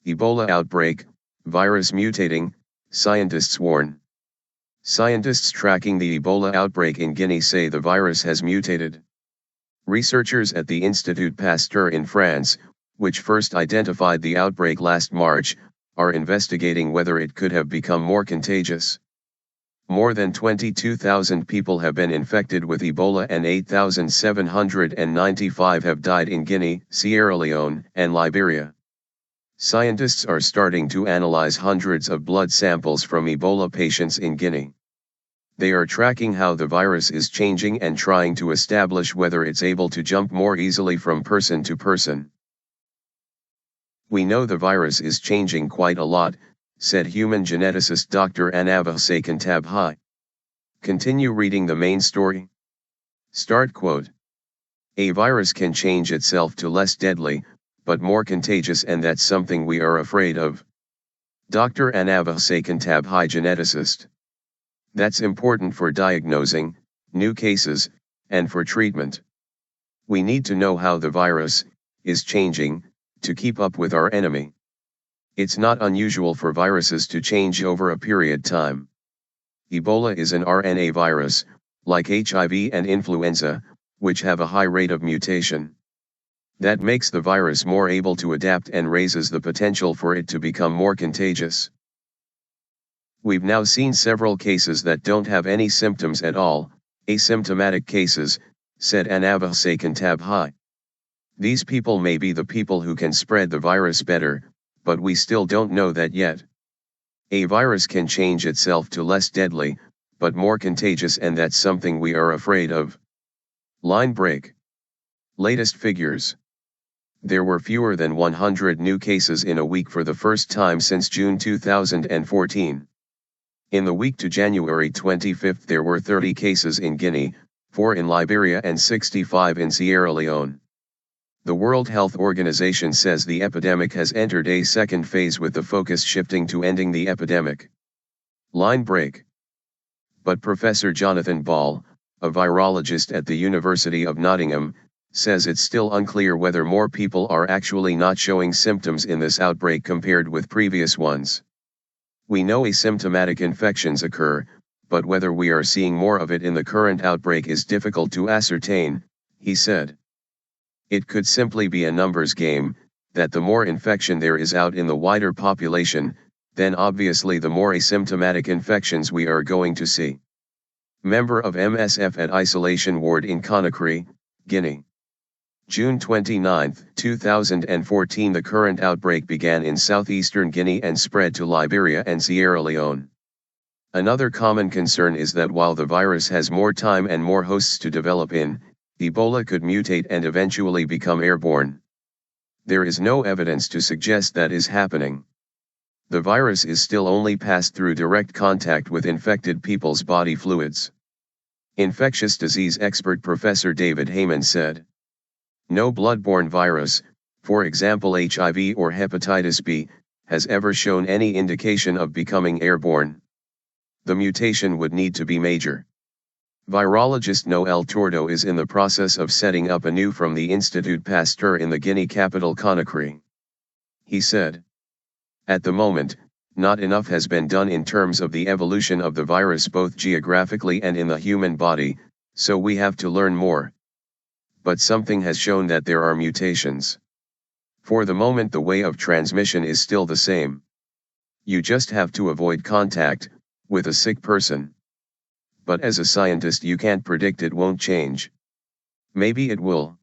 Ebola outbreak, virus mutating, scientists warn. Scientists tracking the Ebola outbreak in Guinea say the virus has mutated. Researchers at the Institut Pasteur in France, which first identified the outbreak last March, are investigating whether it could have become more contagious. More than 22,000 people have been infected with Ebola and 8,795 have died in Guinea, Sierra Leone, and Liberia. Scientists are starting to analyze hundreds of blood samples from Ebola patients in Guinea. They are tracking how the virus is changing and trying to establish whether it's able to jump more easily from person to person. "We know the virus is changing quite a lot," said human geneticist Dr Anavaj Sakuntabhai. Continue reading the main story. Start quote. "A virus can change itself to less deadly, but more contagious, and that's something we are afraid of." Dr Anavaj Sakuntabhai, geneticist. "That's important for diagnosing new cases, and for treatment. We need to know how the virus is changing, to keep up with our enemy. It's not unusual for viruses to change over a period time. Ebola is an RNA virus, like HIV and influenza, which have a high rate of mutation. That makes the virus more able to adapt and raises the potential for it to become more contagious. We've now seen several cases that don't have any symptoms at all, asymptomatic cases," said Anavaj Sakuntabhai. "These people may be the people who can spread the virus better, but we still don't know that yet. A virus can change itself to less deadly, but more contagious, and that's something we are afraid of." Line break. Latest figures. There were fewer than 100 new cases in a week for the first time since June 2014. In the week to January 25 there were 30 cases in Guinea, 4 in Liberia and 65 in Sierra Leone. The World Health Organization says the epidemic has entered a second phase, with the focus shifting to ending the epidemic. Line break. But Professor Jonathan Ball, a virologist at the University of Nottingham, says it's still unclear whether more people are actually not showing symptoms in this outbreak compared with previous ones. "We know asymptomatic infections occur, but whether we are seeing more of it in the current outbreak is difficult to ascertain," he said. "It could simply be a numbers game, that the more infection there is out in the wider population, then obviously the more asymptomatic infections we are going to see." Member of MSF at isolation ward in Conakry, Guinea. June 29, 2014. The current outbreak began in southeastern Guinea and spread to Liberia and Sierra Leone. Another common concern is that while the virus has more time and more hosts to develop in, Ebola could mutate and eventually become airborne. There is no evidence to suggest that is happening. The virus is still only passed through direct contact with infected people's body fluids. Infectious disease expert Professor David Heyman said, "No bloodborne virus, for example HIV or hepatitis B, has ever shown any indication of becoming airborne. The mutation would need to be major." Virologist Noel Tordo is in the process of setting up anew from the Institut Pasteur in the Guinea capital Conakry. He said, "At the moment, not enough has been done in terms of the evolution of the virus both geographically and in the human body, so we have to learn more. But something has shown that there are mutations. For the moment the way of transmission is still the same. You just have to avoid contact with a sick person. But as a scientist you can't predict it won't change. Maybe it will."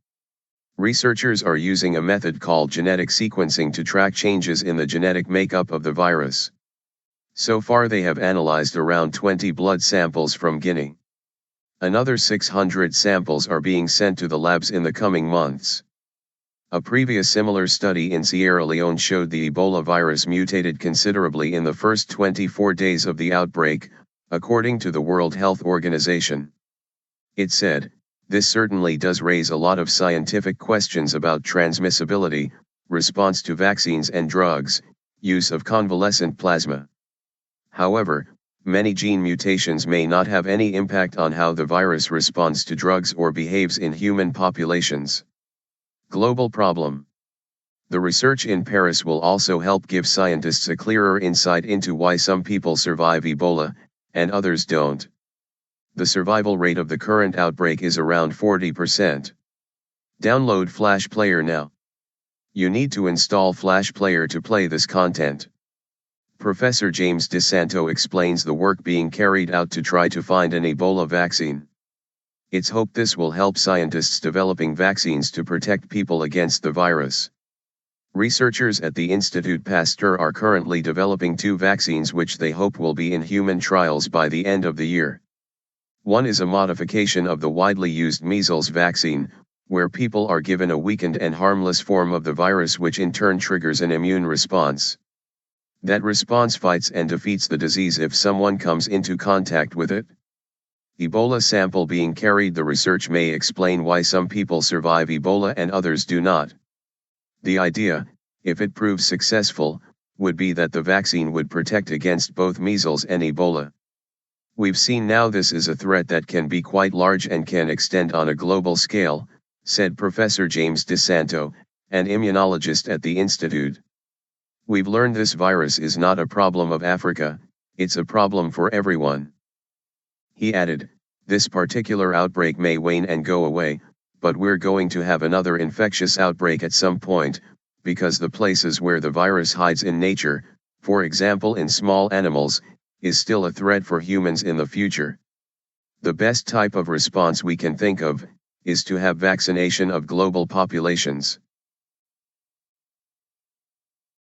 Researchers are using a method called genetic sequencing to track changes in the genetic makeup of the virus. So far they have analyzed around 20 blood samples from Guinea. Another 600 samples are being sent to the labs in the coming months. A previous similar study in Sierra Leone showed the Ebola virus mutated considerably in the first 24 days of the outbreak, according to the World Health Organization. It said, "This certainly does raise a lot of scientific questions about transmissibility, response to vaccines and drugs, use of convalescent plasma. However, many gene mutations may not have any impact on how the virus responds to drugs or behaves in human populations." Global problem. The research in Paris will also help give scientists a clearer insight into why some people survive Ebola, and others don't. The survival rate of the current outbreak is around 40%. Download Flash Player now. You need to install Flash Player to play this content. Professor James DeSanto explains the work being carried out to try to find an Ebola vaccine. It's hoped this will help scientists developing vaccines to protect people against the virus. Researchers at the Institut Pasteur are currently developing 2 vaccines which they hope will be in human trials by the end of the year. One is a modification of the widely used measles vaccine, where people are given a weakened and harmless form of the virus which in turn triggers an immune response. That response fights and defeats the disease if someone comes into contact with it. Ebola sample being carried. The research may explain why some people survive Ebola and others do not. The idea, if it proves successful, would be that the vaccine would protect against both measles and Ebola. We've seen now this is a threat that can be quite large and can extend on a global scale, said Professor James DeSanto, an immunologist at the Institute. We've learned this virus is not a problem of Africa, it's a problem for everyone. He added, this particular outbreak may wane and go away, but we're going to have another infectious outbreak at some point, because the places where the virus hides in nature, for example in small animals, is still a threat for humans in the future. The best type of response we can think of, is to have vaccination of global populations.